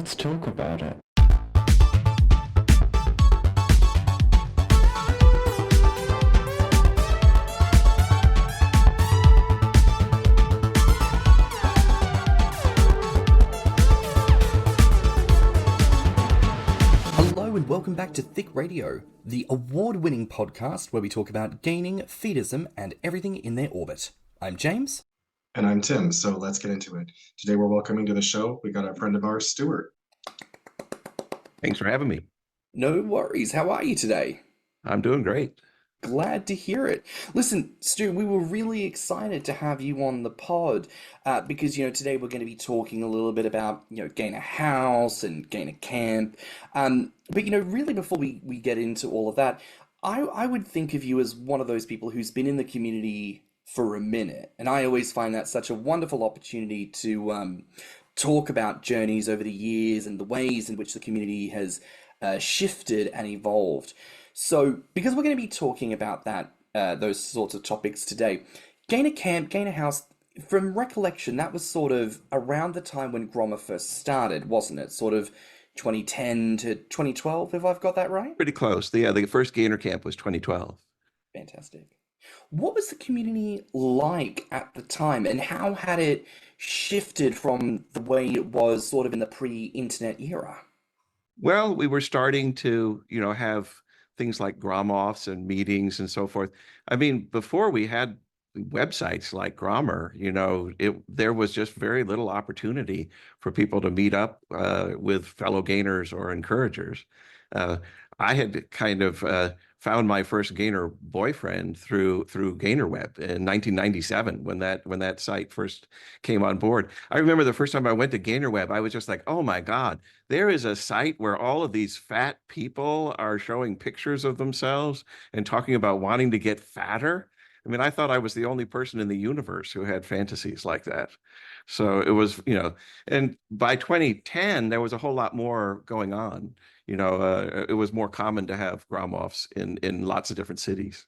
Let's talk about it. Hello and welcome back to Thicc Radio, the award-winning podcast where we talk about gaining, fetishism, and everything in their orbit. I'm James. And I'm Tim, so let's get into it. Today we're welcoming to the show, we got a friend of ours, Stuart. Thanks for having me. No worries. How are you today? I'm doing great. Glad to hear it. Listen, Stu, we were really excited to have you on the pod because, today we're going to be talking a little bit about, Gainer House and Gainer Camp. But, really before we get into all of that, I would think of you as one of those people who's been in the community for a minute. And I always find that such a wonderful opportunity to talk about journeys over the years and the ways in which the community has shifted and evolved. So, because we're going to be talking about that, those sorts of topics today, Gainer Camp, Gainer House, from recollection, that was sort of around the time when Grommr first started, wasn't it? Sort of 2010 to 2012, if I've got that right? Pretty close. The first Gainer Camp was 2012. Fantastic. What was the community like at the time, and how had it shifted from the way it was sort of in the pre-internet era? Well, we were starting to, have things like Grommr and meetings and so forth. I mean, before we had websites like Grommr, there was just very little opportunity for people to meet up with fellow gainers or encouragers. I had kind of found my first gainer boyfriend through GainerWeb in 1997 when that site first came on board. I remember the first time I went to GainerWeb, I was just like, oh my God, there is a site where all of these fat people are showing pictures of themselves and talking about wanting to get fatter. I mean, I thought I was the only person in the universe who had fantasies like that. So it was, and by 2010, there was a whole lot more going on. It was more common to have Grommr in lots of different cities.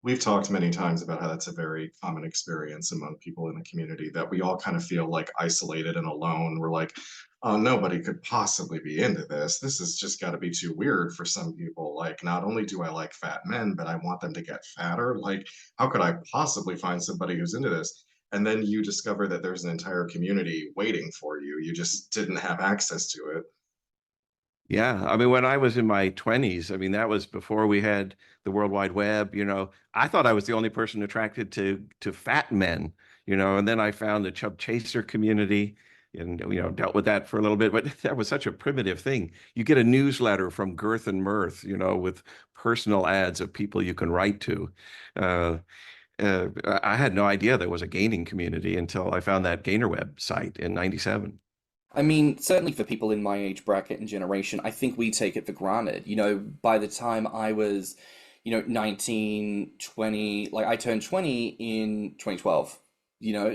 We've talked many times about how that's a very common experience among people in the community, that we all kind of feel like isolated and alone. We're like, oh, nobody could possibly be into this. This has just got to be too weird for some people. Like, not only do I like fat men, but I want them to get fatter. Like, how could I possibly find somebody who's into this? And then you discover that there's an entire community waiting for you. You just didn't have access to it. Yeah, I mean, when I was in my 20s, I mean, that was before we had the World Wide Web. I thought I was the only person attracted to fat men, and then I found the Chub Chaser community and, dealt with that for a little bit, but that was such a primitive thing. You get a newsletter from Girth and Mirth, with personal ads of people you can write to. I had no idea there was a gaining community until I found that GainerWeb site in 97. I mean, certainly for people in my age bracket and generation, I think we take it for granted. By the time I was, 19, 20, like I turned 20 in 2012,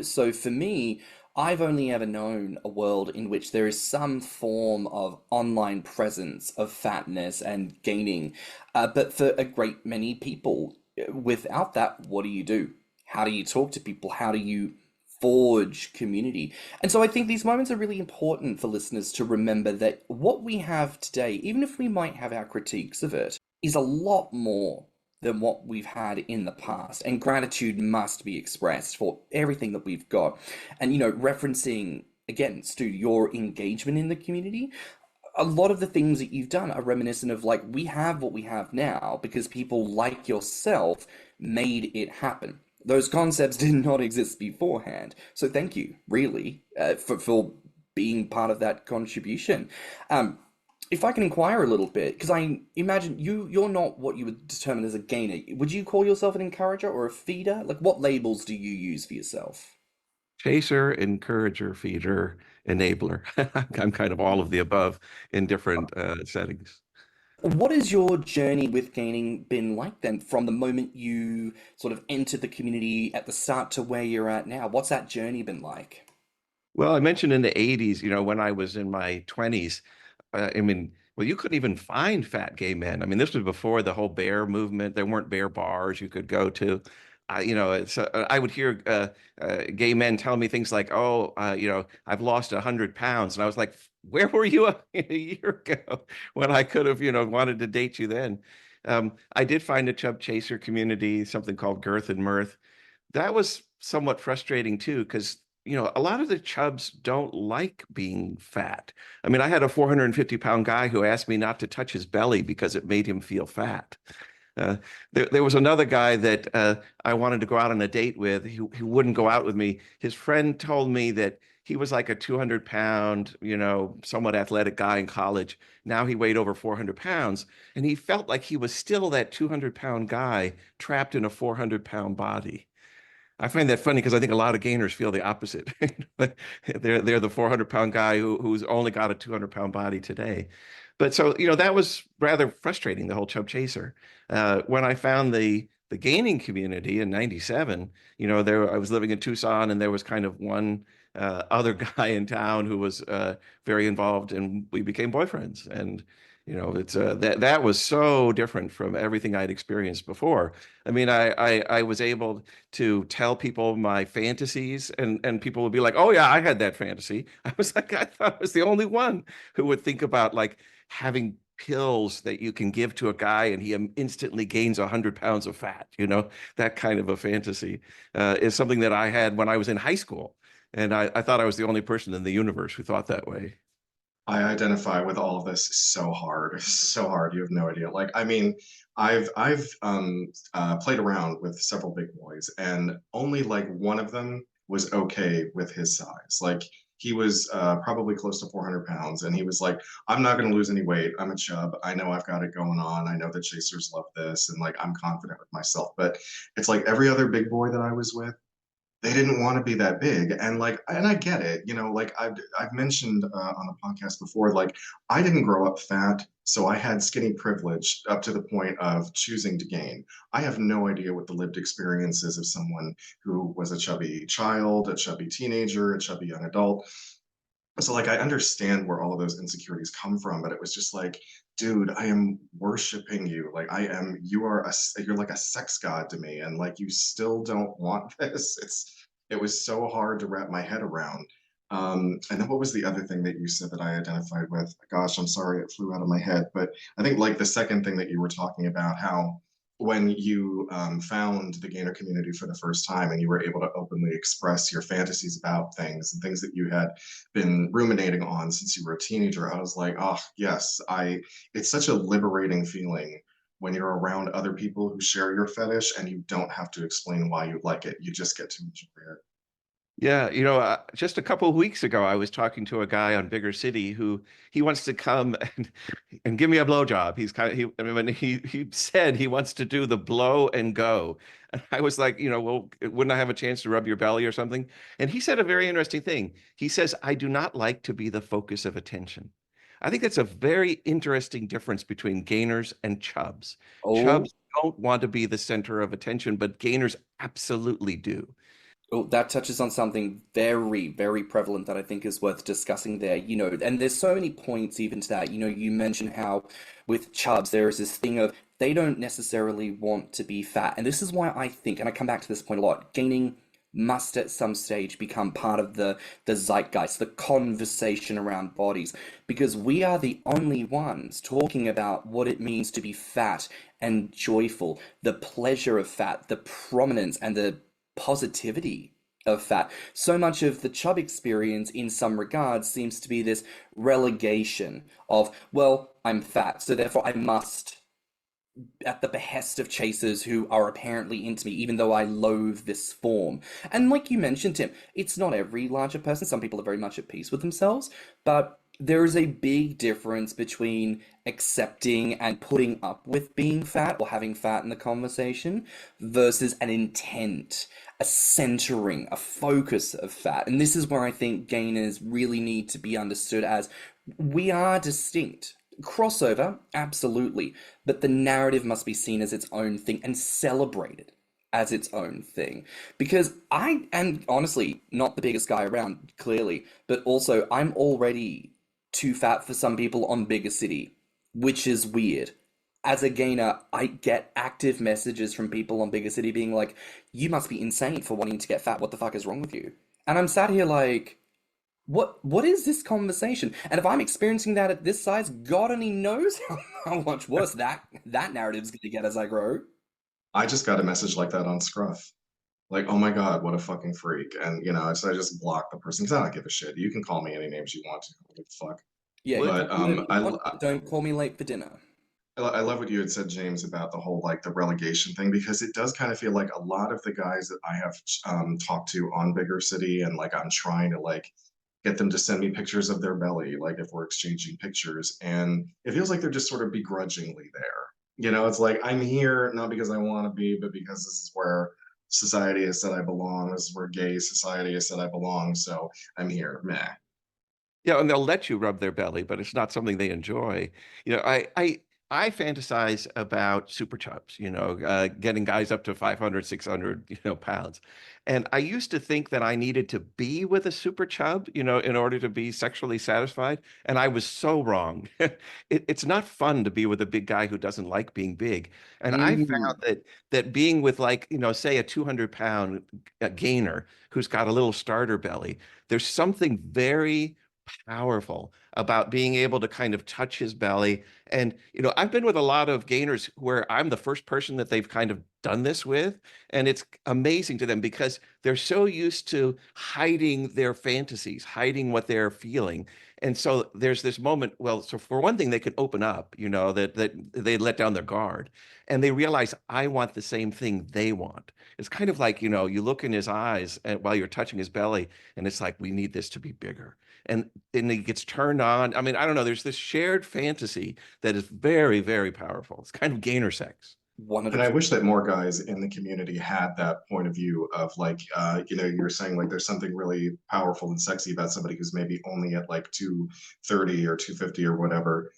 so for me, I've only ever known a world in which there is some form of online presence of fatness and gaining. But for a great many people, without that, what do you do? How do you talk to people? How do you forge community? And so I think these moments are really important for listeners to remember that what we have today, even if we might have our critiques of it, is a lot more than what we've had in the past. And gratitude must be expressed for everything that we've got. And, referencing, again, Stu, your engagement in the community, a lot of the things that you've done are reminiscent of like, we have what we have now because people like yourself made it happen. Those concepts did not exist beforehand. So thank you, really, for being part of that contribution. If I can inquire a little bit, because I imagine you're not what you would determine as a gainer. Would you call yourself an encourager or a feeder? Like, what labels do you use for yourself? Chaser, encourager, feeder, enabler. I'm kind of all of the above in different settings. What has your journey with gaining been like then, from the moment you sort of entered the community at the start to where you're at now? What's that journey been like? Well, I mentioned in the 80s, when I was in my 20s, you couldn't even find fat gay men. I mean, this was before the whole bear movement. There weren't bear bars you could go to. I would hear gay men tell me things like, "Oh, I've lost 100 pounds," and I was like, "Where were you a year ago when I could have, wanted to date you then?" I did find a chub chaser community, something called Girth and Mirth. That was somewhat frustrating too, because a lot of the chubs don't like being fat. I mean, I had a 450-pound guy who asked me not to touch his belly because it made him feel fat. Uh, there was another guy that I wanted to go out on a date with. He wouldn't go out with me. His friend told me that he was like a 200-pound, somewhat athletic guy in college. Now he weighed over 400 pounds, and he felt like he was still that 200-pound guy trapped in a 400-pound body. I find that funny because I think a lot of gainers feel the opposite. They're the 400-pound guy who's only got a 200-pound body today. But so, that was rather frustrating, the whole chub chaser. When I found the gaining community in '97, I was living in Tucson, and there was kind of one other guy in town who was very involved, and we became boyfriends. And it's that was so different from everything I'd experienced before. I mean, I was able to tell people my fantasies, and people would be like, "Oh yeah, I had that fantasy." I was like, I thought I was the only one who would think about like having pills that you can give to a guy and he instantly gains 100 pounds of fat. That kind of a fantasy is something that I had when I was in high school, and I thought I was the only person in the universe who thought that way. I identify with all of this so hard, so hard. You have no idea. Like, I mean, I've played around with several big boys, and only like one of them was okay with his size. Like, he was probably close to 400 pounds, and he was like, "I'm not going to lose any weight. I'm a chub. I know I've got it going on. I know the chasers love this, and like I'm confident with myself." But it's like every other big boy that I was with, they didn't want to be that big, and like, and I get it, like I've mentioned on the podcast before, like I didn't grow up fat, so I had skinny privilege up to the point of choosing to gain. I have no idea what the lived experience is of someone who was a chubby child, a chubby teenager, a chubby young adult. So like I understand where all of those insecurities come from, but it was just like, dude, I am worshiping you. Like you're like a sex god to me, and like you still don't want this. It was so hard to wrap my head around. And then what was the other thing that you said that I identified with? Gosh, I'm sorry, it flew out of my head. But I think like the second thing that you were talking about, how when you found the gainer community for the first time and you were able to openly express your fantasies about things and things that you had been ruminating on since you were a teenager, I was like, oh yes, it's such a liberating feeling when you're around other people who share your fetish and you don't have to explain why you like it. You just get to enjoy it. Yeah, just a couple of weeks ago, I was talking to a guy on Bigger City who he wants to come and give me a blowjob. I mean, he said he wants to do the blow and go. And I was like, well, wouldn't I have a chance to rub your belly or something? And he said a very interesting thing. He says, "I do not like to be the focus of attention." I think that's a very interesting difference between gainers and chubs. Oh, Chubs don't want to be the center of attention, but gainers absolutely do. oh, that touches on something very, very prevalent that I think is worth discussing there. And there's so many points even to that. You mentioned how with chubs there is this thing of they don't necessarily want to be fat. And this is why I think, and I come back to this point a lot, gaining must at some stage become part of the zeitgeist, the conversation around bodies, because we are the only ones talking about what it means to be fat and joyful, the pleasure of fat, the prominence and the positivity of fat. So much of the chub experience, in some regards, seems to be this relegation of, well, I'm fat, so therefore I must, at the behest of chasers who are apparently into me, even though I loathe this form. And like you mentioned, Tim, it's not every larger person. Some people are very much at peace with themselves, but there is a big difference between accepting and putting up with being fat or having fat in the conversation versus an intent, a centering, a focus of fat. And this is where I think gainers really need to be understood as we are distinct. Crossover, absolutely, but the narrative must be seen as its own thing and celebrated as its own thing. Because I am honestly not the biggest guy around, clearly, but also I'm already too fat for some people on Bigger City, which is weird. as a gainer, I get active messages from people on Bigger City being like, "You must be insane for wanting to get fat. What the fuck is wrong with you?" And I'm sat here like, what is this conversation? And if I'm experiencing that at this size, God only knows how much worse that narrative's gonna get as I grow. I just got a message like that on Scruff. Like, oh my God, what a fucking freak. And, so I just blocked the person because I don't give a shit. You can call me any names you want to. What the fuck? Yeah, Well, call But me whatever you want, but don't call me late for dinner. I love what you had said, James, about the whole like the relegation thing, because it does kind of feel like a lot of the guys that I have talked to on Bigger City, and like I'm trying to like get them to send me pictures of their belly, like if we're exchanging pictures, and it feels like they're just sort of begrudgingly there. It's like I'm here not because I want to be, but because this is where society has said I belong. This is where gay society has said I belong, so I'm here. Meh. Yeah, and they'll let you rub their belly, but it's not something they enjoy. You know, I fantasize about super chubs, getting guys up to 500, 600, pounds. And I used to think that I needed to be with a super chub, in order to be sexually satisfied. And I was so wrong. It's not fun to be with a big guy who doesn't like being big. And I Mm. found that being with, like, say a 200-pound gainer who's got a little starter belly, there's something very powerful about being able to kind of touch his belly. And, I've been with a lot of gainers where I'm the first person that they've kind of done this with. And it's amazing to them because they're so used to hiding their fantasies, hiding what they're feeling. And so there's this moment, well, so for one thing, they can open up, that they let down their guard and they realize I want the same thing they want. It's kind of like, you look in his eyes while you're touching his belly, and it's like, we need this to be bigger. And then he gets turned on. I mean, I don't know. There's this shared fantasy that is very, very powerful. It's kind of gainer sex. And I 100%. wish that more guys in the community had that point of view of like, you're saying like there's something really powerful and sexy about somebody who's maybe only at like 230 or 250 or whatever,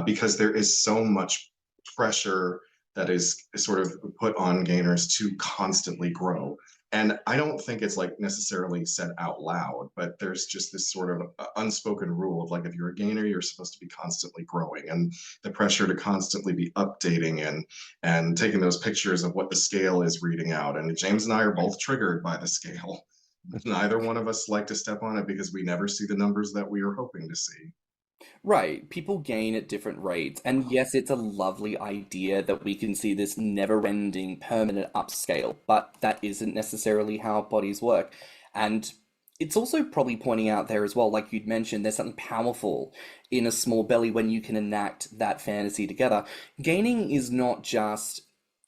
because there is so much pressure that is sort of put on gainers to constantly grow. And I don't think it's like necessarily said out loud, but there's just this sort of unspoken rule of like, if you're a gainer, you're supposed to be constantly growing, and the pressure to constantly be updating and taking those pictures of what the scale is reading out. And James and I are both triggered by the scale. Neither one of us like to step on it because we never see the numbers that we are hoping to see. Right, people gain at different rates, and yes, it's a lovely idea that we can see this never-ending permanent upscale, but that isn't necessarily how bodies work. And it's also probably pointing out there as well, like you'd mentioned, there's something powerful in a small belly when you can enact that fantasy together. Gaining is not just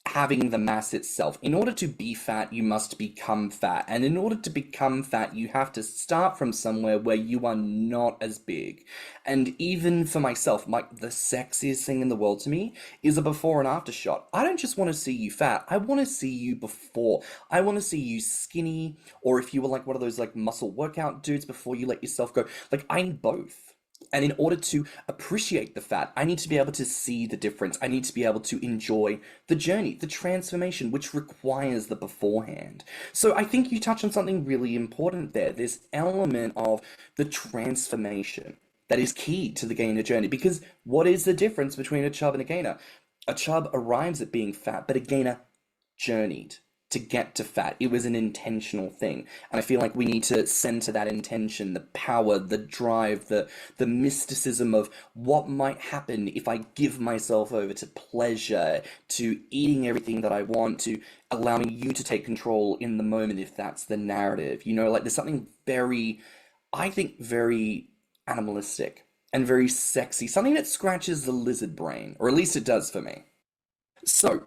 having the mass itself. In order to be fat, you must become fat. And in order to become fat, you have to start from somewhere where you are not as big. And even for myself, the sexiest thing in the world to me is a before and after shot. I don't just want to see you fat. I want to see you before. I want to see you skinny, or if you were like one of those like muscle workout dudes before you let yourself go. Like I need both. And in order to appreciate the fat, I need to be able to see the difference. I need to be able to enjoy the journey, the transformation, which requires the beforehand. So I think you touch on something really important there, this element of the transformation that is key to the gainer journey. Because what is the difference between a chub and a gainer? A chub arrives at being fat, but a gainer journeyed to get to fat. It was an intentional thing. And I feel like we need to center that intention, the power, the drive, the mysticism of what might happen if I give myself over to pleasure, to eating everything that I want, to allowing you to take control in the moment if that's the narrative. Like there's something very, I think, very animalistic and very sexy, something that scratches the lizard brain, or at least it does for me. So,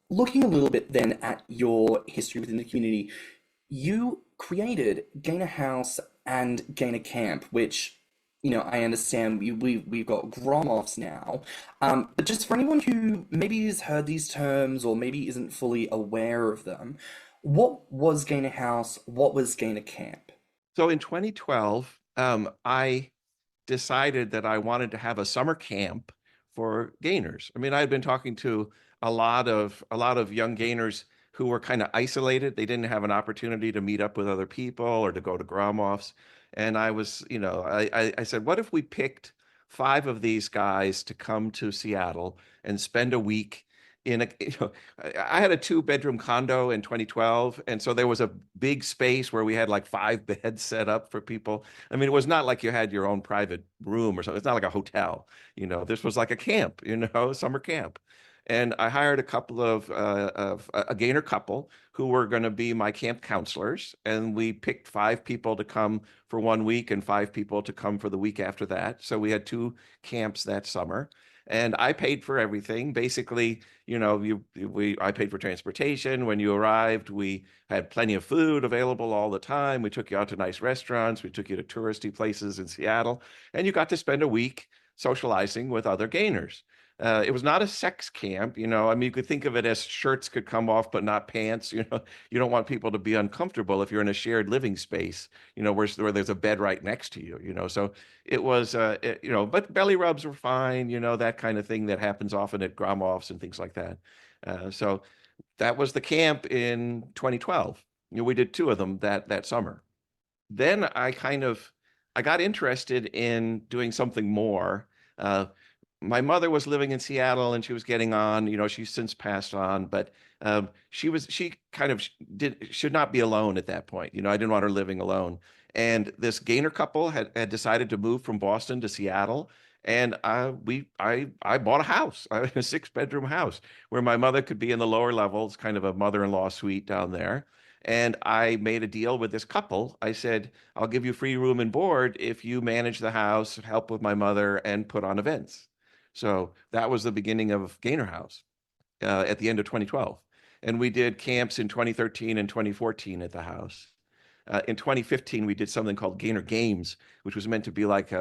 looking a little bit then at your history within the community, you created Gainer House and Gainer Camp, which, I understand we've got Grommr now. But just for anyone who maybe has heard these terms or maybe isn't fully aware of them, what was Gainer House? What was Gainer Camp? So in 2012, I decided that I wanted to have a summer camp for gainers. I mean, I had been talking to a lot of young gainers who were kind of isolated. They didn't have an opportunity to meet up with other people or to go to Grommr. And I was, I said, what if we picked 5 of these guys to come to Seattle and spend a week in a, I had a 2-bedroom condo in 2012. And so there was a big space where we had like 5 beds set up for people. I mean, it was not like you had your own private room or something. It's not like a hotel, this was like a camp, summer camp. And I hired a couple of a gainer couple who were going to be my camp counselors. And we picked 5 people to come for 1 week and 5 people to come for the week after that. So we had 2 camps that summer. And I paid for everything. Basically, I paid for transportation. When you arrived, we had plenty of food available all the time. We took you out to nice restaurants. We took you to touristy places in Seattle, and you got to spend a week socializing with other gainers. It was not a sex camp, I mean, you could think of it as shirts could come off, but not pants. You don't want people to be uncomfortable if you're in a shared living space, where there's a bed right next to you, So it was, but belly rubs were fine, that kind of thing that happens often at Grommr and things like that. So that was the camp in 2012. We did 2 of them that summer. Then I got interested in doing something more. My mother was living in Seattle and she was getting on, she's since passed on, but she kind of should not be alone at that point. I didn't want her living alone. And this gainer couple had decided to move from Boston to Seattle. And I bought a house, a 6-bedroom house where my mother could be in the lower levels, kind of a mother-in-law suite down there. And I made a deal with this couple. I said, I'll give you free room and board if you manage the house, help with my mother, and put on events. So that was the beginning of Gainer House at the end of 2012. And we did camps in 2013 and 2014 at the house. In 2015, we did something called Gainer Games, which was meant to be like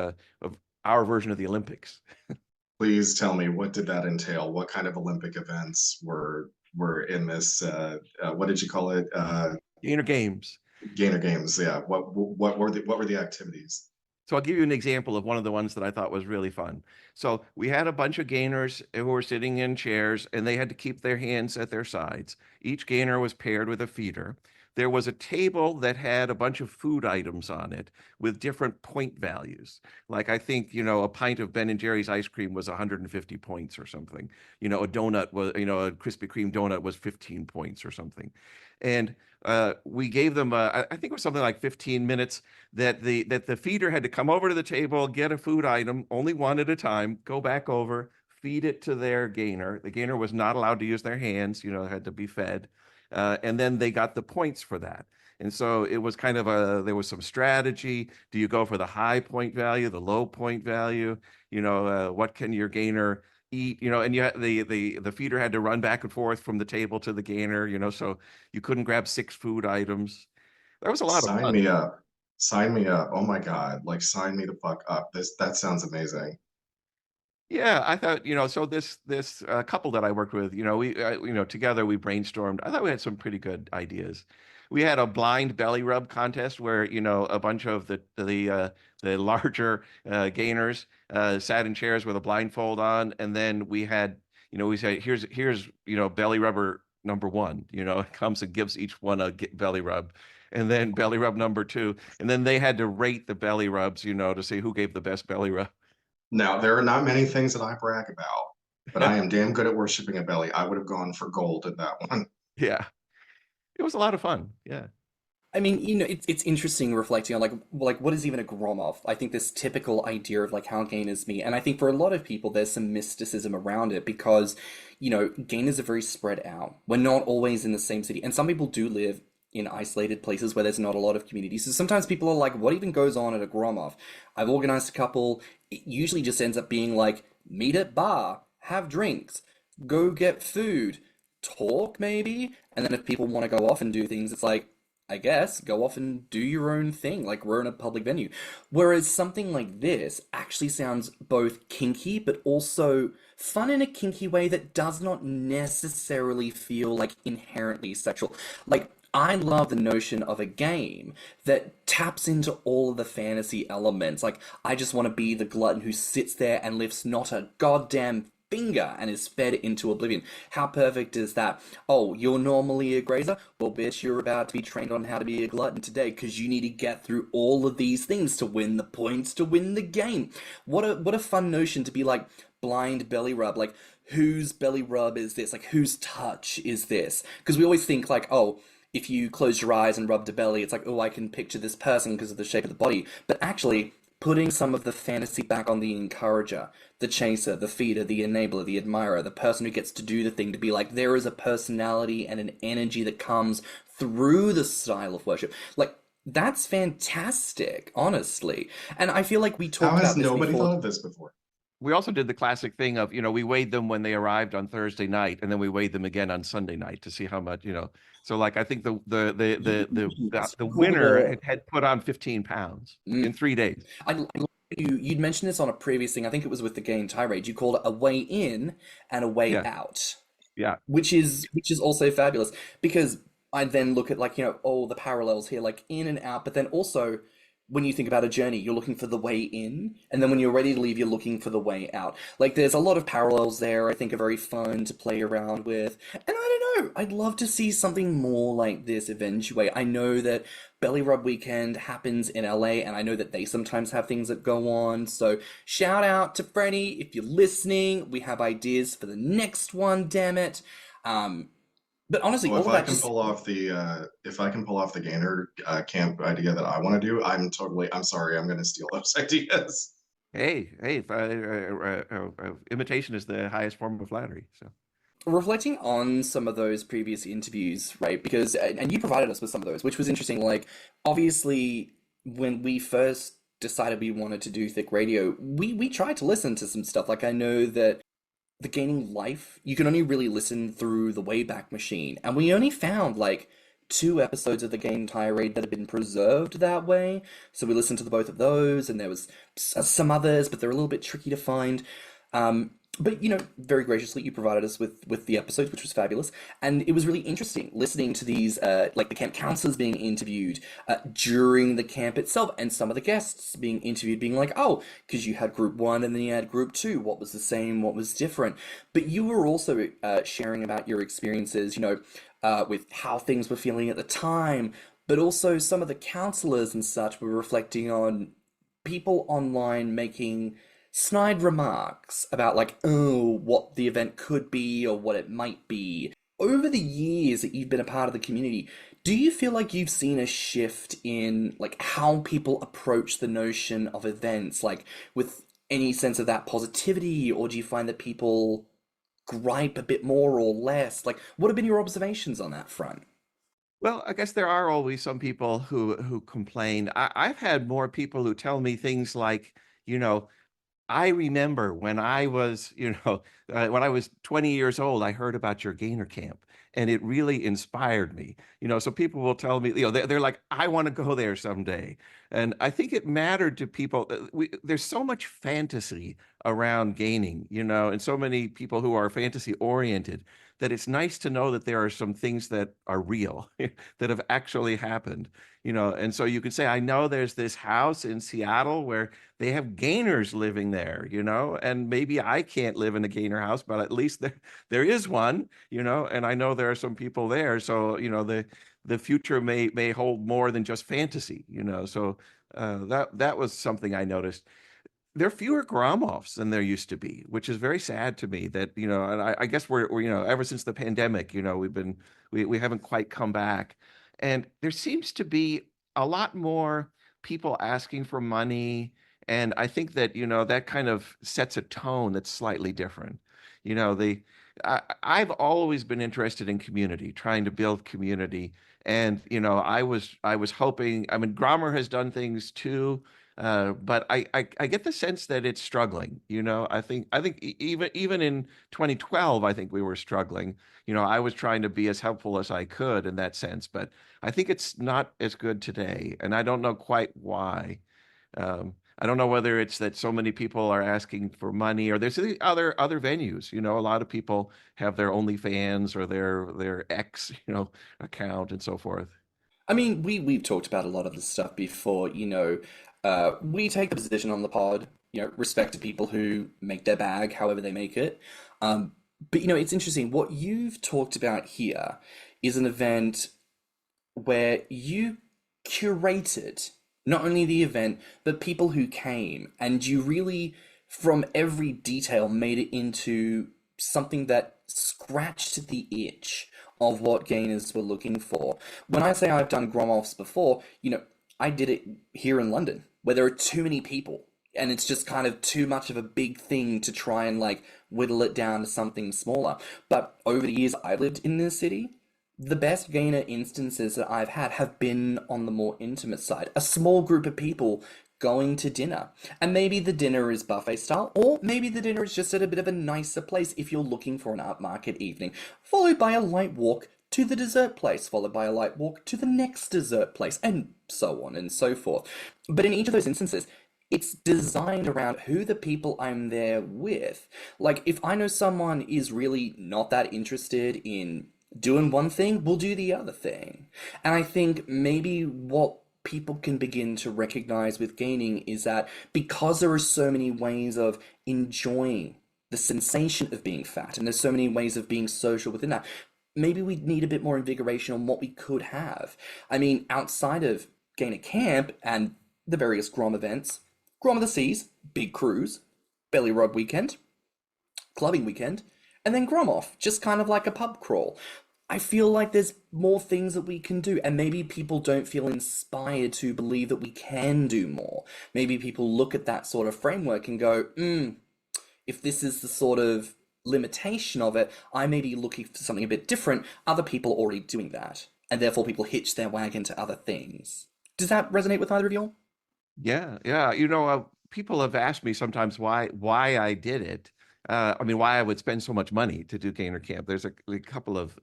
our version of the Olympics. Please tell me, what did that entail? What kind of Olympic events were in this? What did you call it? Gainer Games. Gainer Games. Yeah. What were the activities? So I'll give you an example of one of the ones that I thought was really fun. So we had a bunch of gainers who were sitting in chairs and they had to keep their hands at their sides. Each gainer was paired with a feeder. There was a table that had a bunch of food items on it with different point values. Like I think, a pint of Ben & Jerry's ice cream was 150 points or something. A donut was, a Krispy Kreme donut was 15 points or something. And we gave them, I think it was something like 15 minutes that the feeder had to come over to the table, get a food item, only one at a time, go back over, feed it to their gainer. The gainer was not allowed to use their hands, had to be fed. And then they got the points for that. And so it was kind of there was some strategy. Do you go for the high point value, the low point value? What can your gainer eat? And the feeder had to run back and forth from the table to the gainer, so you couldn't grab 6 food items. There was a lot of fun. Sign me up. Sign me up. Oh my God. Like, sign me the fuck up. That sounds amazing. Yeah, I thought, so this couple that I worked with, we together we brainstormed. I thought we had some pretty good ideas. We had a blind belly rub contest where, a bunch of the larger gainers sat in chairs with a blindfold on, and then we had, we said, here's belly rubber number 1, comes and gives each one a belly rub. And then belly rub number 2, and then they had to rate the belly rubs, to see who gave the best belly rub. Now, there are not many things that I brag about, but I am damn good at worshiping a belly. I would have gone for gold at that one. Yeah. It was a lot of fun. Yeah. I mean, it's interesting reflecting on like what is even a Grommr? I think this typical idea of like how gainers meet, and I think for a lot of people there's some mysticism around it because, gainers are very spread out. We're not always in the same city, and some people do live in isolated places where there's not a lot of community. So sometimes people are like, what even goes on at a Grommr? I've organized a couple. It usually just ends up being like, meet at bar, have drinks, go get food, talk maybe. And then if people want to go off and do things, it's like, I guess, go off and do your own thing, like we're in a public venue. Whereas something like this actually sounds both kinky, but also fun in a kinky way that does not necessarily feel like inherently sexual. Like, I love the notion of a game that taps into all of the fantasy elements. Like, I just want to be the glutton who sits there and lifts not a goddamn finger and is fed into oblivion. How perfect is that? Oh, you're normally a grazer? Well, bitch, you're about to be trained on how to be a glutton today because you need to get through all of these things to win the points, to win the game. What a fun notion to be like blind belly rub. Like, whose belly rub is this? Like, whose touch is this? Because we always think like, oh, if you close your eyes and rub the belly, it's like, oh, I can picture this person because of the shape of the body. But actually, putting some of the fantasy back on the encourager, the chaser, the feeder, the enabler, the admirer, the person who gets to do the thing, to be like, there is a personality and an energy that comes through the style of worship. Like, that's fantastic, honestly. And I feel like we talked How about has this nobody before. thought of this before? We also did the classic thing of, we weighed them when they arrived on Thursday night, and then we weighed them again on Sunday night to see how much, So like I think the winner had put on 15 pounds in 3 days. You'd mentioned this on a previous thing. I think it was with the game tirade. You called it a way in and a way out. Yeah. Which is also fabulous, because I then look at, like, all the parallels here, like in and out, but then also when you think about a journey, you're looking for the way in, and then when you're ready to leave, you're looking for the way out. Like, there's a lot of parallels there I think are very fun to play around with. And I don't know, I'd love to see something more like this eventuate. I know that Belly Rub Weekend happens in LA, and I know that they sometimes have things that go on. So shout out to Freddie, if you're listening. We have ideas for the next one, damn it. But honestly, Well, all if of I that can just pull off the gainer camp idea that I want to do, I'm sorry, I'm going to steal those ideas. Hey, imitation is the highest form of flattery. So reflecting on some of those previous interviews, right? Because, and you provided us with some of those, which was interesting. Like, obviously, when we first decided we wanted to do Thicc Radio, we tried to listen to some stuff. Like, I know that the Gaining Life, you can only really listen through the Wayback Machine, and we only found like 2 episodes of the game tirade that had been preserved that way. So we listened to the both of those, and there was some others, but they're a little bit tricky to find. But very graciously, you provided us with the episodes, which was fabulous, and it was really interesting listening to these, like the camp counselors being interviewed during the camp itself, and some of the guests being interviewed, being like, "Oh, because you had group 1 and then you had group 2. What was the same? What was different?" But you were also sharing about your experiences, with how things were feeling at the time, but also some of the counselors and such were reflecting on people online making snide remarks about, like, oh, what the event could be or what it might be. Over the years that you've been a part of the community, do you feel like you've seen a shift in, like, how people approach the notion of events, like, with any sense of that positivity, or do you find that people gripe a bit more or less? Like, what have been your observations on that front? Well, I guess there are always some people who complain. I've had more people who tell me things like, I remember when I was, when I was 20 years old, I heard about your gainer camp, and it really inspired me. So people will tell me, they're like, I want to go there someday. And I think it mattered to people. There's so much fantasy around gaining, and so many people who are fantasy oriented, that it's nice to know that there are some things that are real, that have actually happened. And so you could say, I know there's this house in Seattle where they have gainers living there, and maybe I can't live in a gainer house, but at least there is one, and I know there are some people there. So, the future may hold more than just fantasy, so that was something I noticed. There are fewer Grommr than there used to be, which is very sad to me. That and I guess we're ever since the pandemic, we haven't quite come back, and there seems to be a lot more people asking for money, and I think that that kind of sets a tone that's slightly different. I've always been interested in community, trying to build community, and I was hoping. I mean, Grommr has done things too. But I get the sense that it's struggling. I think even in 2012, I think we were struggling. I was trying to be as helpful as I could in that sense, but I think it's not as good today, and I don't know quite why. I don't know whether it's that so many people are asking for money, or there's the other venues. A lot of people have their OnlyFans or their X, account and so forth. I mean, we've talked about a lot of this stuff before. We take the position on the pod, respect to people who make their bag however they make it. But it's interesting. What you've talked about here is an event where you curated not only the event, but people who came, and you really, from every detail, made it into something that scratched the itch of what gainers were looking for. When I say I've done Grommr before, I did it here in London, where there are too many people, and it's just kind of too much of a big thing to try and like whittle it down to something smaller. But over the years I lived in this city, the best gainer instances that I've had have been on the more intimate side. A small group of people going to dinner. And maybe the dinner is buffet style, or maybe the dinner is just at a bit of a nicer place if you're looking for an art market evening, followed by a light walk to the dessert place, followed by a light walk to the next dessert place, and so on and so forth. But in each of those instances, it's designed around who the people I'm there with. Like, if I know someone is really not that interested in doing one thing, we'll do the other thing. And I think maybe what people can begin to recognize with gaining is that because there are so many ways of enjoying the sensation of being fat, and there's so many ways of being social within that, maybe we need a bit more invigoration on what we could have. I mean, outside of Gainer Camp and the various Grommr events, Grommr the Seas, big cruise, belly rub weekend, clubbing weekend, and then Grommr, just kind of like a pub crawl. I feel like there's more things that we can do, and maybe people don't feel inspired to believe that we can do more. Maybe people look at that sort of framework and go, if this is the sort of limitation of it, I may be looking for something a bit different. Other people are already doing that, and therefore people hitch their wagon to other things. Does that resonate with either of you? Yeah, yeah. People have asked me sometimes why I did it. I mean, why I would spend so much money to do Gainer Camp. There's a couple of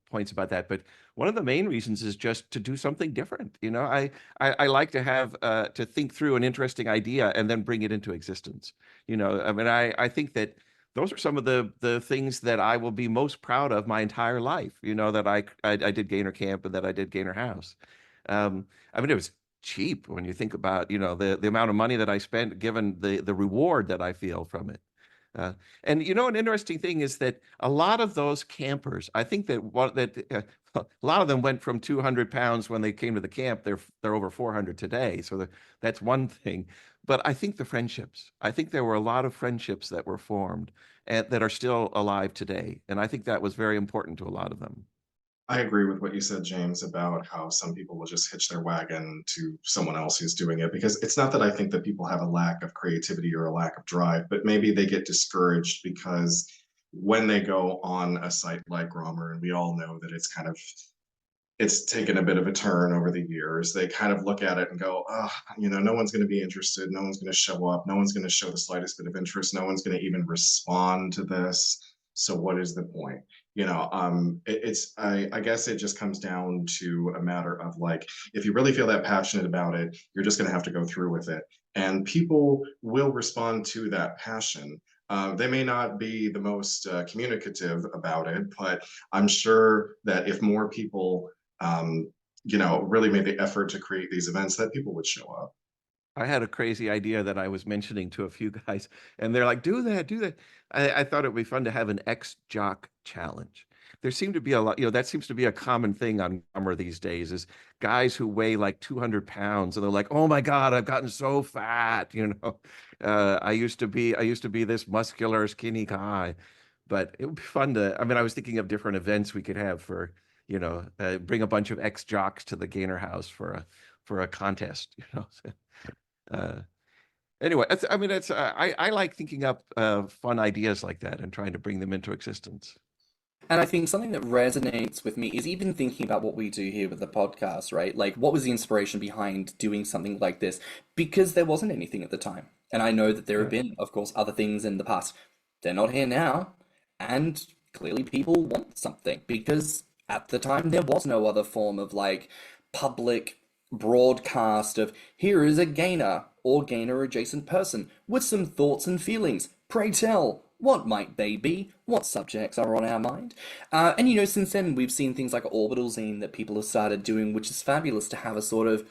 points about that, but one of the main reasons is just to do something different. I like to have to think through an interesting idea and then bring it into existence. I mean, I think that those are some of the things that I will be most proud of my entire life. That I did Gainer Camp and that I did Gainer House. I mean, it was cheap when you think about the amount of money that I spent, given the reward that I feel from it. And an interesting thing is that a lot of those campers, I think that a lot of them went from 200 pounds when they came to the camp. They're over 400 today, so that's one thing. But I think there were a lot of friendships that were formed and that are still alive today, and I think that was very important to a lot of them. I agree with what you said, James, about how some people will just hitch their wagon to someone else who's doing it. Because it's not that I think that people have a lack of creativity or a lack of drive, but maybe they get discouraged because when they go on a site like Grommr, and we all know that it's taken a bit of a turn over the years, they kind of look at it and go, no one's going to be interested. No one's going to show up. No one's going to show the slightest bit of interest. No one's going to even respond to this. So what is the point? I guess it just comes down to a matter of like, if you really feel that passionate about it, you're just going to have to go through with it. And people will respond to that passion. They may not be the most communicative about it, but I'm sure that if more people, really made the effort to create these events, that people would show up. I had a crazy idea that I was mentioning to a few guys, and they're like, do that, do that. I thought it would be fun to have an ex-jock challenge. There seemed to be a lot, that seems to be a common thing on Grommr these days, is guys who weigh like 200 pounds, and they're like, oh my God, I've gotten so fat. I used to be this muscular, skinny guy. But it would be fun I was thinking of different events we could have for, bring a bunch of ex-jocks to the Gainer House for a contest, Anyway, I like thinking up fun ideas like that and trying to bring them into existence. And I think something that resonates with me is even thinking about what we do here with the podcast, right? Like, what was the inspiration behind doing something like this? Because there wasn't anything at the time. And I know that there have been, of course, other things in the past. They're not here now. And clearly people want something, because at the time there was no other form of like public broadcast of here is a gainer or gainer adjacent person with some thoughts and feelings. Pray tell, what might they be? What subjects are on our mind? And since then we've seen things like Orbital Zine that people have started doing, which is fabulous to have a sort of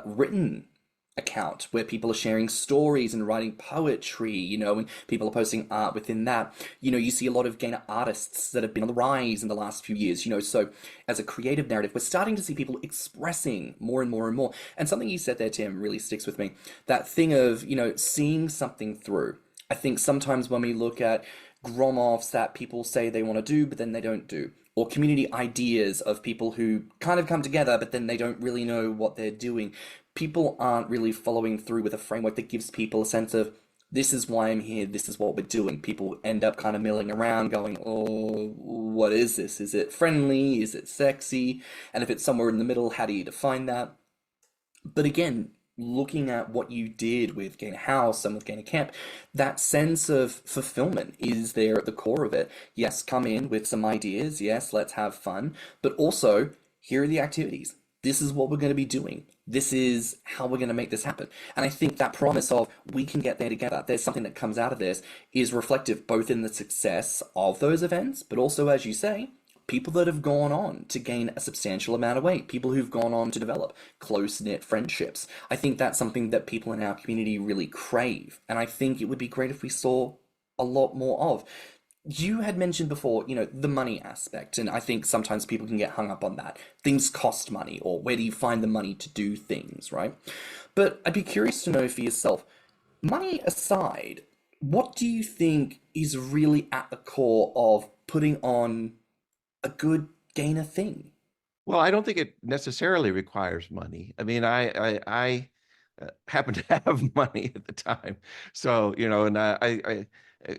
written account where people are sharing stories and writing poetry, and people are posting art within that. You see a lot of gainer artists that have been on the rise in the last few years, so as a creative narrative, we're starting to see people expressing more and more and more. And something you said there, Tim, really sticks with me. That thing of, seeing something through. I think sometimes when we look at Grommr that people say they want to do, but then they don't do, or community ideas of people who kind of come together, but then they don't really know what they're doing. People aren't really following through with a framework that gives people a sense of, this is why I'm here, this is what we're doing. People end up kind of milling around going, oh, what is this? Is it friendly? Is it sexy? And if it's somewhere in the middle, how do you define that? But again, looking at what you did with Gainer House and with Gainer Camp, that sense of fulfillment is there at the core of it. Yes, come in with some ideas. Yes, let's have fun. But also, here are the activities. This is what we're going to be doing. This is how we're going to make this happen. And I think that promise of we can get there together, there's something that comes out of this, is reflective both in the success of those events, but also, as you say, people that have gone on to gain a substantial amount of weight, people who've gone on to develop close-knit friendships. I think that's something that people in our community really crave. And I think it would be great if we saw a lot more of. You had mentioned before, the money aspect, and I think sometimes people can get hung up on that. Things cost money, or where do you find the money to do things, right? But I'd be curious to know for yourself, money aside, what do you think is really at the core of putting on a good gainer thing? Well, I don't think it necessarily requires money. I mean, I happen to have money at the time, so and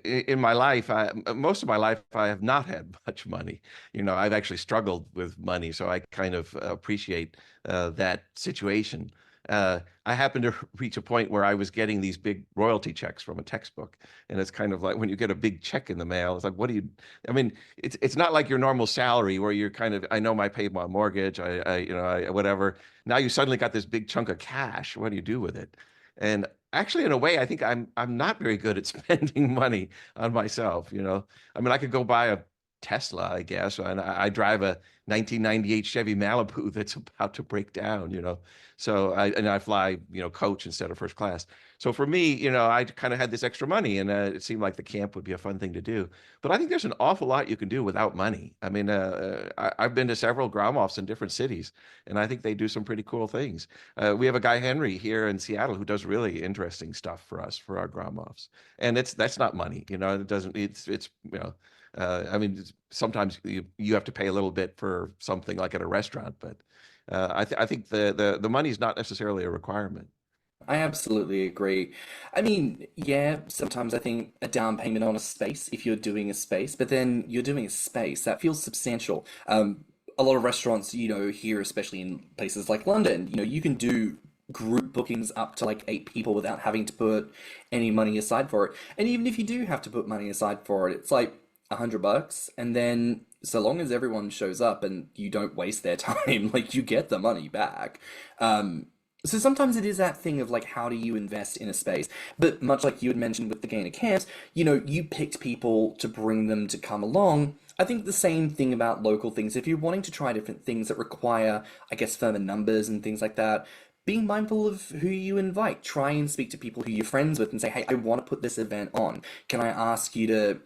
in my life, most of my life, I have not had much money. I've actually struggled with money, so I kind of appreciate that situation. I happened to reach a point where I was getting these big royalty checks from a textbook, and it's kind of like when you get a big check in the mail, it's like, what do you? I mean, it's not like your normal salary where you're kind of, I know I paid my mortgage, whatever. Now you suddenly got this big chunk of cash. What do you do with it? And actually, in a way, I think I'm not very good at spending money on myself. I mean, I could go buy a Tesla, I guess, and I drive a 1998 Chevy Malibu that's about to break down. So I fly, coach instead of first class. So for me, I kind of had this extra money, and it seemed like the camp would be a fun thing to do. But I think there's an awful lot you can do without money. I mean, I've been to several Grommr in different cities, and I think they do some pretty cool things. We have a guy, Henry, here in Seattle who does really interesting stuff for us for our Grommr, and that's not money. It doesn't. It's I mean, sometimes you have to pay a little bit for something like at a restaurant, but I think the money is not necessarily a requirement. I absolutely agree. I mean, yeah, sometimes I think a down payment on a space, if you're doing a space, but then you're doing a space that feels substantial. A lot of restaurants, here, especially in places like London, you can do group bookings up to like 8 people without having to put any money aside for it. And even if you do have to put money aside for it, it's like $100, and then so long as everyone shows up and you don't waste their time, like you get the money back. So sometimes it is that thing of like, how do you invest in a space? But much like you had mentioned with the Gainer camps, you picked people to bring them to come along. I think the same thing about local things. If you're wanting to try different things that require, I guess, firmer numbers and things like that, being mindful of who you invite. Try and speak to people who you're friends with and say, hey, I want to put this event on. Can I ask you to,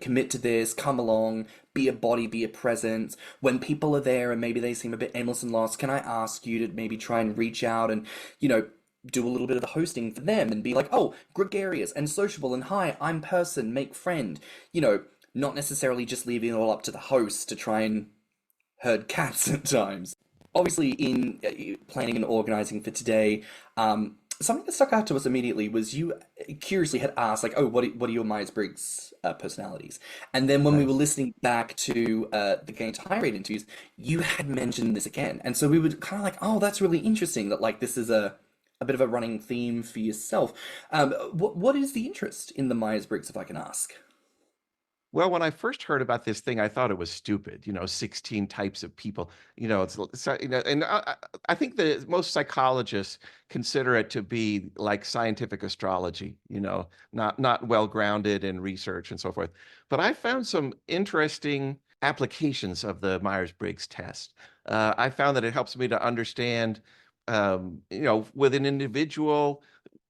commit to this, come along, be a body, be a presence. When people are there and maybe they seem a bit aimless and lost, can I ask you to maybe try and reach out and, do a little bit of the hosting for them and be like, oh, gregarious and sociable and hi, I'm person, make friend. Not necessarily just leaving it all up to the host to try and herd cats at times. Obviously, in planning and organizing for today, something that stuck out to us immediately was you curiously had asked, like, oh, what are your Myers-Briggs personalities? And then when we were listening back to the Gain to High Rate interviews, you had mentioned this again. And so we were kind of like, oh, that's really interesting that, like, this is a bit of a running theme for yourself. What is the interest in the Myers-Briggs, if I can ask? Well, when I first heard about this thing, I thought it was stupid. 16 types of people. And I think that most psychologists consider it to be like scientific astrology. Not well grounded in research and so forth. But I found some interesting applications of the Myers-Briggs test. I found that it helps me to understand within individual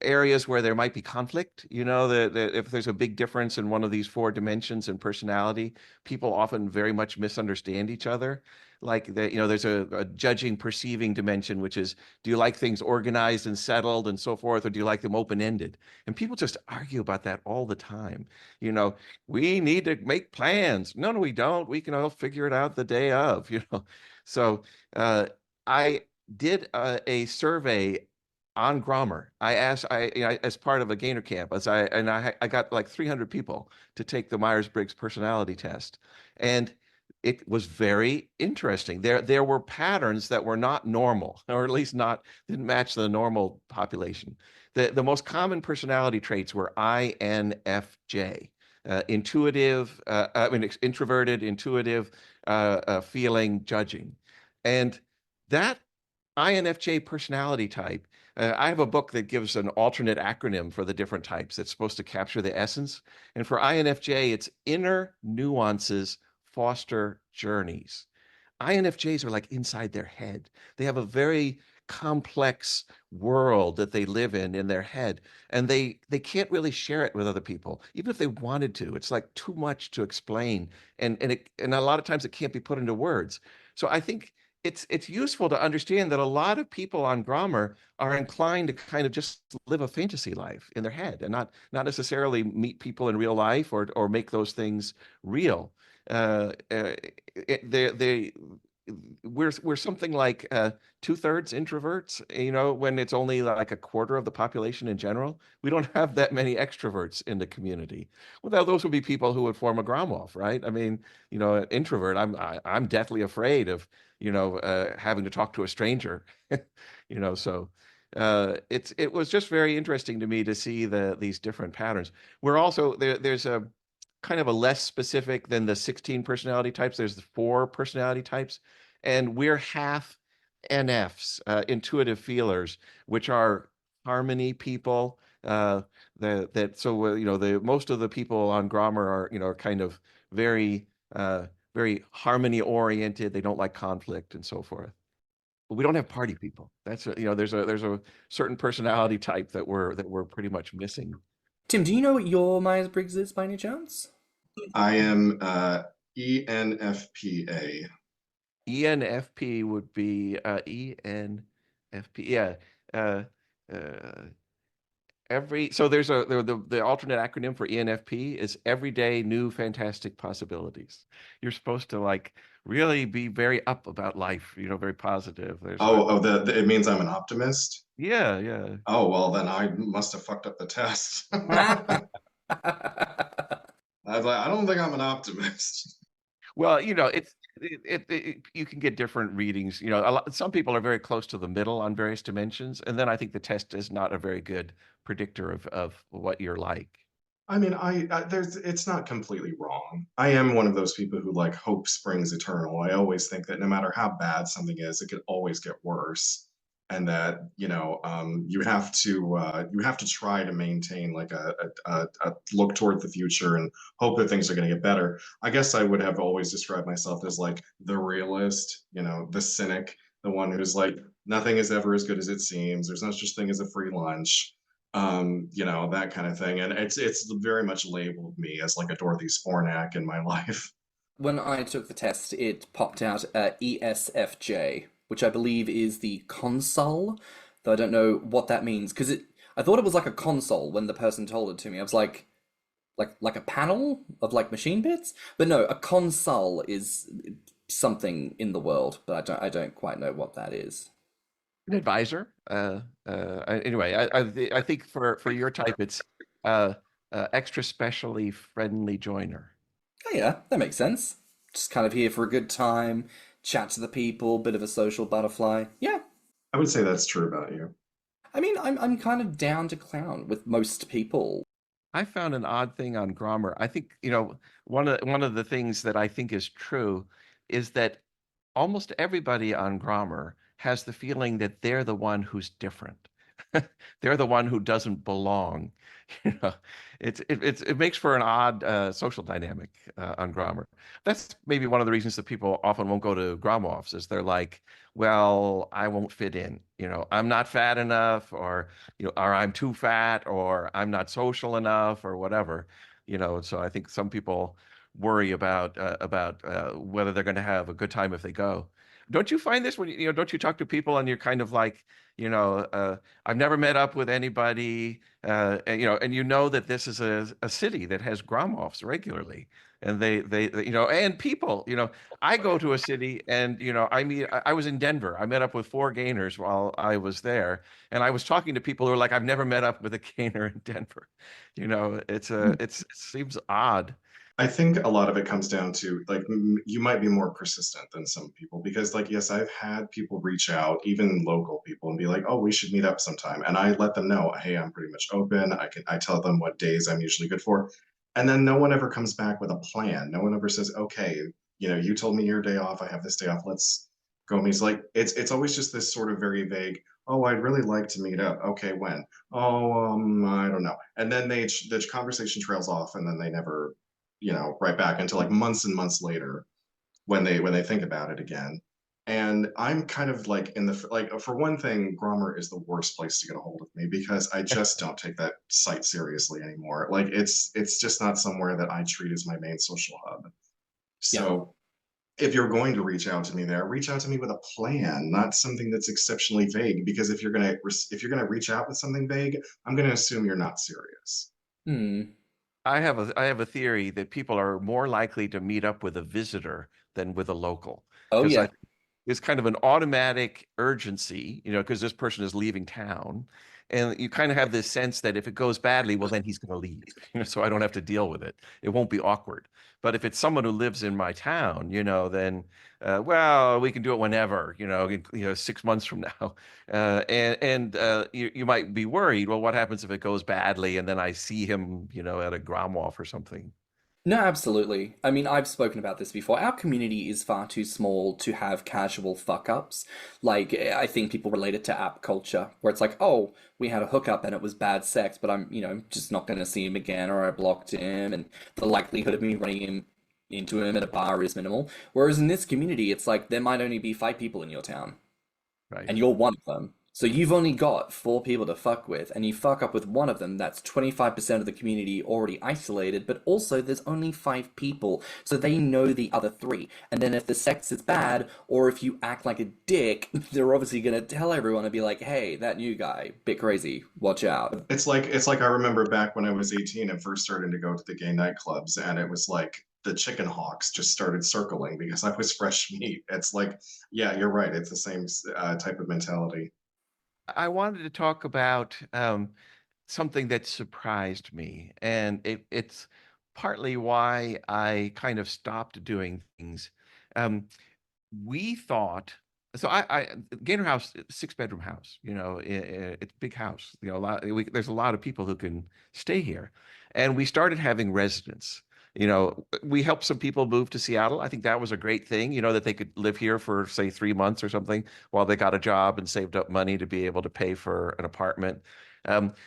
areas where there might be conflict, that if there's a big difference in one of these four dimensions in personality, people often very much misunderstand each other. Like there's a judging, perceiving dimension, which is, do you like things organized and settled and so forth, or do you like them open-ended? And people just argue about that all the time. We need to make plans. No, we don't. We can all figure it out the day of. So I did a survey on Grommr. I asked, as part of a gainer camp, I got like 300 people to take the Myers-Briggs personality test, and it was very interesting. There were patterns that were not normal, or at least didn't match the normal population. The most common personality traits were INFJ. Intuitive, introverted, intuitive, feeling, judging. And that INFJ personality type, I have a book that gives an alternate acronym for the different types that's supposed to capture the essence. And for INFJ, it's inner nuances foster journeys. INFJs are like inside their head. They have a very complex world that they live in their head, and they can't really share it with other people, even if they wanted to. It's like too much to explain, and a lot of times it can't be put into words. So I think it's useful to understand that a lot of people on Grommr are inclined to kind of just live a fantasy life in their head and not necessarily meet people in real life or make those things real. They we're something like 2/3 introverts, when it's only like a quarter of the population in general. We don't have that many extroverts in the community. Well, now those would be people who would form a Gromov, right? I mean, an introvert, I'm deathly afraid of, having to talk to a stranger, so it was just very interesting to me to see these different patterns. We're also there's a kind of a less specific than the 16 personality types. There's the 4 personality types, and we're half NFs, intuitive feelers, which are harmony people. The most of the people on Grommr are kind of very very harmony oriented. They don't like conflict and so forth. But we don't have party people. There's a certain personality type that we're pretty much missing. Tim, do you know what your Myers-Briggs is by any chance? I am ENFPA. ENFP would be ENFP. Yeah. Uh, uh, so there's the alternate acronym for ENFP is Everyday New Fantastic Possibilities. You're supposed to like really be very up about life, very positive. It means I'm an optimist. Yeah. Oh, well, then I must have fucked up the test. I was like, I don't think I'm an optimist. Well, you can get different readings. Some people are very close to the middle on various dimensions, and then I think the test is not a very good predictor of what you're like. I mean, it's not completely wrong. I am one of those people who like hope springs eternal. I always think that no matter how bad something is, it could always get worse, and that you have to try to maintain like a look toward the future and hope that things are going to get better. I guess I would have always described myself as like the realist, the cynic, the one who's like nothing is ever as good as it seems. There's no such thing as a free lunch. That kind of thing. And it's very much labeled me as like a Dorothy Spornak in my life. When I took the test, it popped out ESFJ, which I believe is the console, though I don't know what that means, because I thought it was like a console when the person told it to me. I was like a panel of like machine bits? But no, a console is something in the world, but I don't quite know what that is. An advisor. Anyway, I think for your type, it's extra specially friendly joiner. Oh yeah, that makes sense. Just kind of here for a good time, chat to the people, bit of a social butterfly. Yeah. I would say that's true about you. I mean, I'm kind of down to clown with most people. I found an odd thing on Grommr. I think, one of the things that I think is true is that almost everybody on Grommr has the feeling that they're the one who's different. they're the one who doesn't belong. You know, it makes for an odd social dynamic on Grommr. That's maybe one of the reasons that people often won't go to Grommr is they're like, well, I won't fit in. You know, I'm not fat enough, or or I'm too fat, or I'm not social enough, or whatever. You know, so I think some people worry about whether they're going to have a good time if they go. Don't you find this when don't you talk to people and you're kind of like, I've never met up with anybody, and that this is a city that has Grommr regularly, and and people, I go to a city and I was in Denver. I met up with 4 gainers while I was there, and I was talking to people who are like, I've never met up with a gainer in Denver. It seems odd. I think a lot of it comes down to like you might be more persistent than some people because like yes, I've had people reach out, even local people, and be like, "Oh, we should meet up sometime." And I let them know, "Hey, I'm pretty much open. I tell them what days I'm usually good for." And then no one ever comes back with a plan. No one ever says, "Okay, you told me your day off. I have this day off. Let's go meet." It's like it's always just this sort of very vague, "Oh, I'd really like to meet up." Okay, when? Oh, I don't know. And then the conversation trails off and then they never right back into like months and months later when they think about it again. And I'm kind of like in the like for one thing, Grommr is the worst place to get a hold of me because I just don't take that site seriously anymore. Like it's just not somewhere that I treat as my main social hub. Yeah. So if you're going to reach out to me there, reach out to me with a plan, not something that's exceptionally vague. Because if you're gonna reach out with something vague, I'm gonna assume you're not serious. Hmm. I have a theory that people are more likely to meet up with a visitor than with a local, Oh because yeah. it's kind of an automatic urgency, because this person is leaving town, and you kind of have this sense that if it goes badly, well, then he's going to leave, so I don't have to deal with it. It won't be awkward. But if it's someone who lives in my town, then well, we can do it whenever, 6 months from now, and you might be worried. Well, what happens if it goes badly, and then I see him, at a Gromwolf or something? No, absolutely. I mean, I've spoken about this before. Our community is far too small to have casual fuck ups. Like, I think people relate it to app culture, where it's like, oh, we had a hookup and it was bad sex, but I'm, just not going to see him again, or I blocked him, and the likelihood of me running into him at a bar is minimal. Whereas in this community, it's like there might only be 5 people in your town, Right. and you're one of them. So you've only got 4 people to fuck with, and you fuck up with one of them, that's 25% of the community already isolated, but also there's only 5 people, so they know the other 3. And then if the sex is bad, or if you act like a dick, they're obviously gonna tell everyone and be like, hey, that new guy, bit crazy, watch out. It's like I remember back when I was 18 and first starting to go to the gay nightclubs, and it was like the chicken hawks just started circling because I was fresh meat. It's like, yeah, you're right. It's the same type of mentality. I wanted to talk about something that surprised me, and it's partly why I kind of stopped doing things. Um, we thought so. I Gainer House, 6 bedroom house. It's a big house. There's a lot of people who can stay here, and we started having residents. We helped some people move to Seattle. I think that was a great thing. That they could live here for say 3 months or something while they got a job and saved up money to be able to pay for an apartment.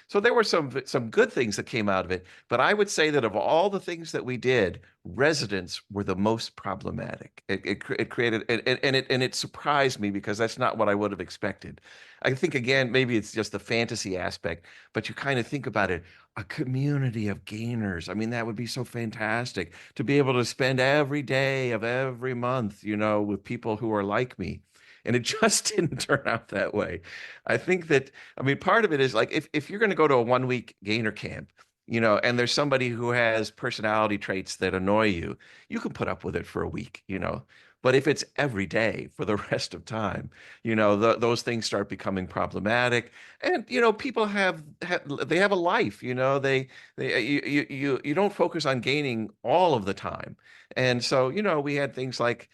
So there were some good things that came out of it, but I would say that of all the things that we did, residents were the most problematic. It created and it surprised me because that's not what I would have expected. I think again, maybe it's just the fantasy aspect, but you kind of think about it, a community of gainers. I mean, that would be so fantastic to be able to spend every day of every month, with people who are like me. And it just didn't turn out that way. I think that, I mean, part of it is like if you're going to go to a 1 week gainer camp, and there's somebody who has personality traits that annoy you, you can put up with it for a week. But if it's every day for the rest of time, those things start becoming problematic. And people they have a life. You don't focus on gaining all of the time. And so we had things like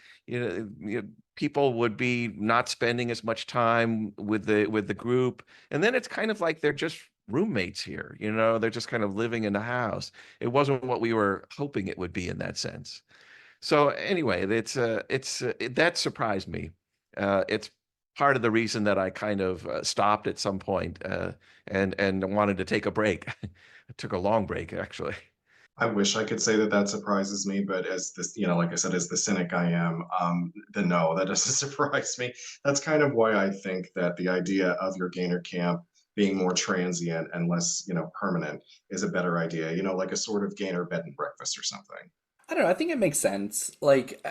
people would be not spending as much time with the group, and then it's kind of like they're just roommates here. They're just kind of living in the house. It wasn't what we were hoping it would be in that sense. So anyway, that surprised me. It's part of the reason that I kind of stopped at some point and wanted to take a break. I took a long break, actually. I wish I could say that that surprises me, but as this, like I said, as the cynic I am, then no, that doesn't surprise me. That's kind of why I think that the idea of your gainer camp being more transient and less, permanent is a better idea, like a sort of gainer bed and breakfast or something. I don't know. I think it makes sense. Like,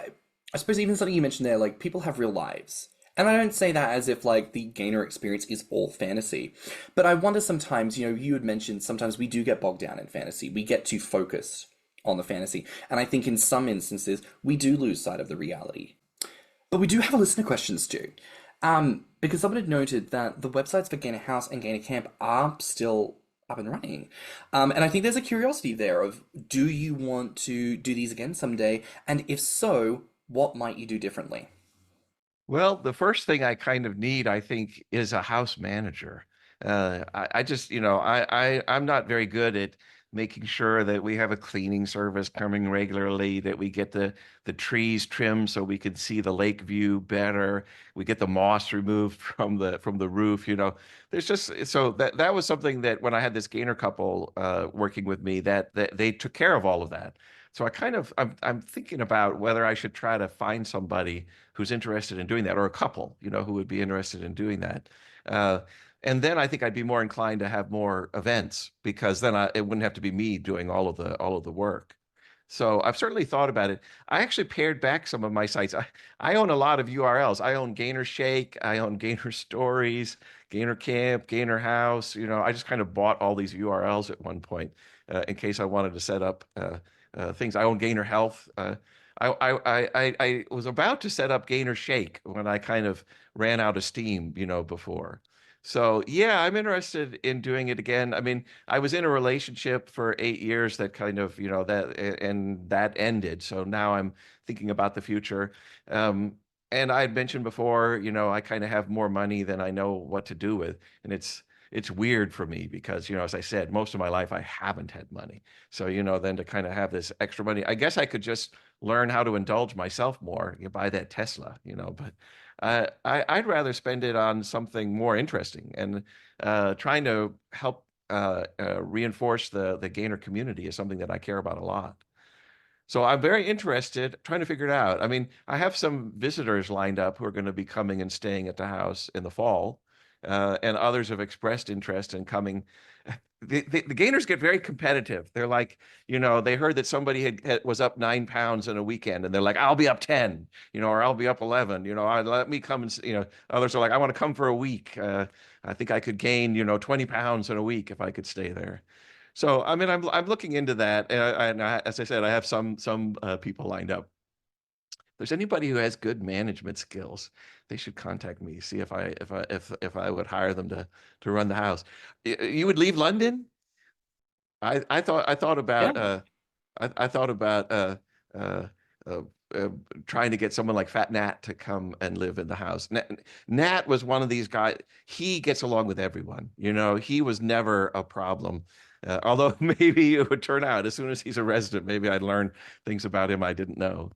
I suppose even something you mentioned there, like people have real lives. And I don't say that as if like the gainer experience is all fantasy. But I wonder sometimes, you had mentioned sometimes we do get bogged down in fantasy. We get too focused on the fantasy. And I think in some instances, we do lose sight of the reality. But we do have a listener question, Stu. Because someone had noted that the websites for Gainer House and Gainer Camp are still up and running. And I think there's a curiosity there of, do you want to do these again someday? And if so, what might you do differently? Well, the first thing I kind of need, I think, is a house manager. I just, I'm not very good at making sure that we have a cleaning service coming regularly, that we get the trees trimmed so we can see the lake view better. We get the moss removed from the roof. There's just so that was something that when I had this gainer couple working with me, that they took care of all of that. So I'm thinking about whether I should try to find somebody who's interested in doing that, or a couple, who would be interested in doing that. Uh, and then I think I'd be more inclined to have more events, because then it wouldn't have to be me doing all of the work. So I've certainly thought about it. I actually pared back some of my sites. I own a lot of URLs. I own Gainer Shake, I own Gainer Stories, Gainer Camp, Gainer House. I just kind of bought all these URLs at one point in case I wanted to set up things. I own Gainer Health. I was about to set up Gainer Shake when I kind of ran out of steam, before. So yeah, I'm interested in doing it again. I mean, I was in a relationship for 8 years that kind of, and that ended. So now I'm thinking about the future. And I had mentioned before, I kind of have more money than I know what to do with, and it's weird for me because, as I said, most of my life I haven't had money. So, then to kind of have this extra money, I guess I could just learn how to indulge myself more, buy that Tesla, but I'd rather spend it on something more interesting and trying to help reinforce the gainer community is something that I care about a lot. So I'm very interested trying to figure it out. I mean, I have some visitors lined up who are going to be coming and staying at the house in the fall, and others have expressed interest in coming. The gainers get very competitive. They're like, they heard that somebody was up 9 pounds in a weekend, and they're like, I'll be up 10, or I'll be up 11. Let me come and, others are like, I want to come for a week. I think I could gain, 20 pounds in a week if I could stay there. So, I mean, I'm looking into that, and as I said, I have some people lined up. If there's anybody who has good management skills, they should contact me. See if I would hire them to run the house. You would leave London? I thought about Yeah. I thought about uh, uh, trying to get someone like Fat Nat to come and live in the house. Nat was one of these guys. He gets along with everyone. He was never a problem. Although maybe it would turn out as soon as he's a resident, maybe I'd learn things about him I didn't know.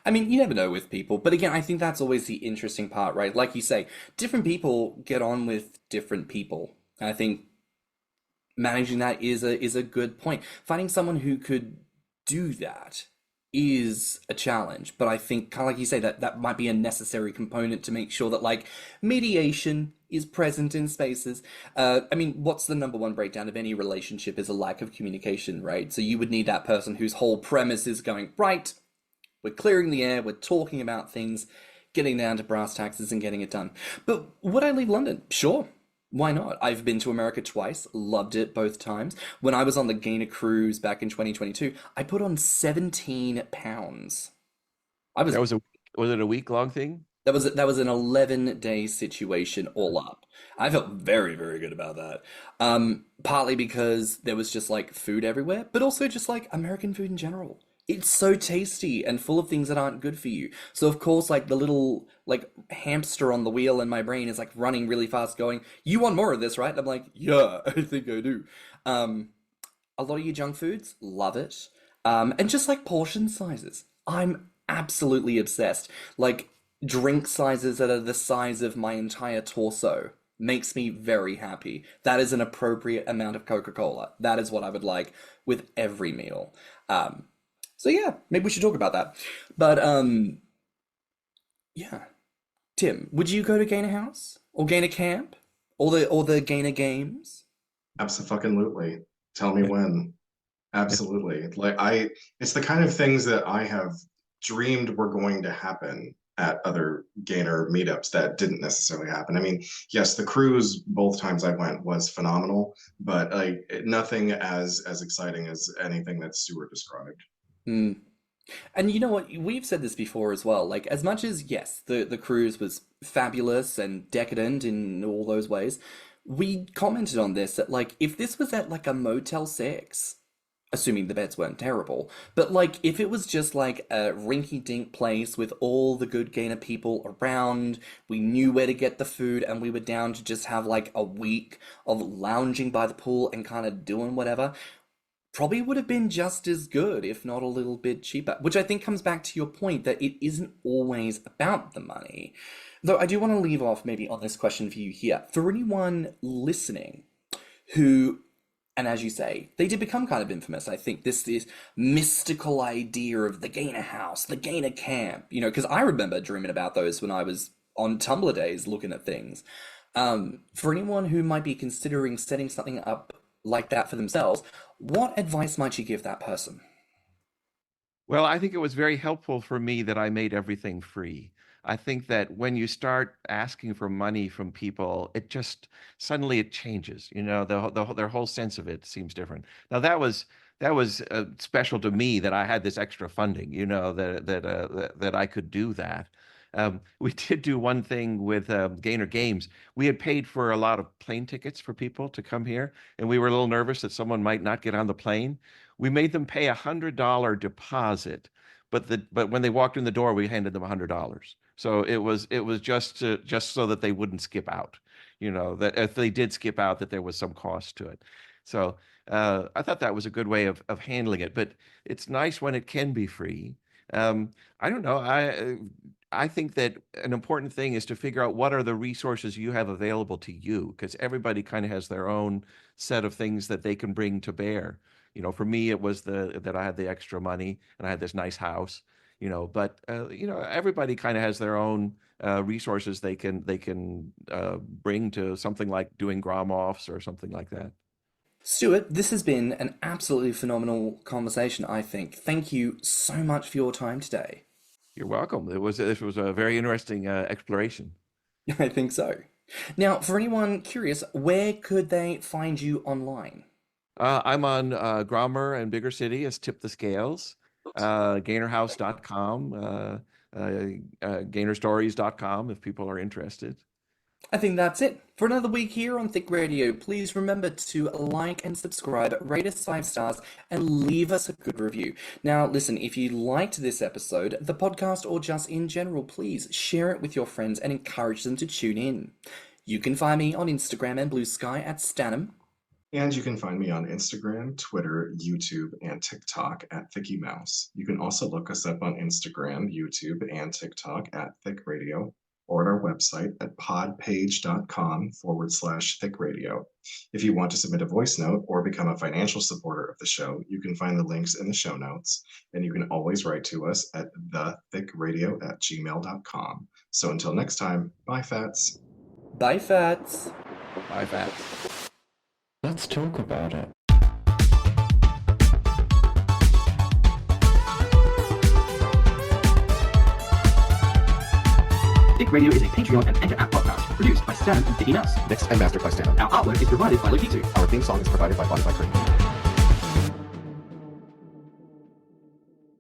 I mean, you never know with people, but again, I think that's always the interesting part, right? Like you say, different people get on with different people. And I think managing that is a good point. Finding someone who could do that is a challenge, but I think kind of like you say that might be a necessary component to make sure that like mediation is present in spaces. I mean, what's the number one breakdown of any relationship is a lack of communication, right? So you would need that person whose whole premise is going, right, we're clearing the air, we're talking about things, getting down to brass taxes and getting it done. But would I leave London? Sure. Why not? I've been to America twice, loved it both times. When I was on the Gainer cruise back in 2022, I put on 17 pounds. I was That was it a week long thing? that was an 11-day situation all up. I felt very, very good about that. Partly because there was just like food everywhere, but also just like American food in general. It's so tasty and full of things that aren't good for you. So of course, like the little like hamster on the wheel in my brain is like running really fast, going, "You want more of this, right?" And I'm like, "Yeah, I think I do." Um, a lot of your junk foods, love it. And just like portion sizes, I'm absolutely obsessed. Like drink sizes that are the size of my entire torso makes me very happy. That is an appropriate amount of Coca-Cola. That is what I would like with every meal. So yeah, maybe we should talk about that. But yeah. Tim, would you go to Gainer House? Or Gainer Camp? Or the Gainer Games? Absolutely. Tell me when. Absolutely. It's the kind of things that I have dreamed were going to happen at other Gainer meetups that didn't necessarily happen. I mean, yes, the cruise both times I went was phenomenal, but nothing as exciting as anything that Stuart described. Mm. And you know what? We've said this before as well. Like, as much as, yes, the cruise was fabulous and decadent in all those ways, we commented on this that, like, if this was at, like, a Motel 6, assuming the beds weren't terrible, but, like, if it was just, like, a rinky-dink place with all the good Gainer people around, we knew where to get the food, and we were down to just have, like, a week of lounging by the pool and kind of doing whatever, probably would have been just as good, if not a little bit cheaper, which I think comes back to your point that it isn't always about the money. Though I do want to leave off maybe on this question for you here. For anyone listening who, and as you say, they did become kind of infamous, I think, this mystical idea of the Gainer House, the Gainer Camp, you know, because I remember dreaming about those when I was on Tumblr days looking at things. For anyone who might be considering setting something up like that for themselves, what advice might you give that person? Well, I think it was very helpful for me that I made everything free. I think that when you start asking for money from people, it just suddenly it changes. You know, their whole sense of it seems different. Now that was special to me that I had this extra funding. You know, that I could do that. We did do one thing with Gainer Games. We had paid for a lot of plane tickets for people to come here, and we were a little nervous that someone might not get on the plane. We made them pay $100 deposit, but when they walked in the door, we handed them $100. So it was just so that they wouldn't skip out. You know, that if they did skip out, that there was some cost to it. So I thought that was a good way of handling it. But it's nice when it can be free. I don't know. I think that an important thing is to figure out what are the resources you have available to you, because everybody kind of has their own set of things that they can bring to bear. You know, for me, it was that I had the extra money and I had this nice house. You know, but you know, everybody kind of has their own resources they can bring to something like doing Grommr or something like that. Stuart, this has been an absolutely phenomenal conversation, I think. Thank you so much for your time today. You're welcome. It was a very interesting exploration. I think so. Now, for anyone curious, where could they find you online? I'm on Grommr and bigger city as Tip the Scales, gainerhouse.com, gainerstories.com if people are interested. I think that's it for another week here on Thicc Radio. Please remember to like and subscribe, rate us 5 stars, and leave us a good review. Now, listen, if you liked this episode, the podcast, or just in general, please share it with your friends and encourage them to tune in. You can find me on Instagram and BlueSky at stannnum. And you can find me on Instagram, Twitter, YouTube, and TikTok at ThiccyMouse. You can also look us up on Instagram, YouTube, and TikTok at Thicc Radio, or at our website at podpage.com/Thicc Radio. If you want to submit a voice note or become a financial supporter of the show, you can find the links in the show notes, and you can always write to us at thiccradio@gmail.com. So until next time, bye, Fats. Bye, Fats. Bye, Fats. Let's talk about it. Thicc Radio is a Patreon and Anchor app podcast produced by Stan and Thicky Mouse. Mixed and mastered by Stannon. Our artwork is provided by Lokitu. Our theme song is provided by Body by Cream.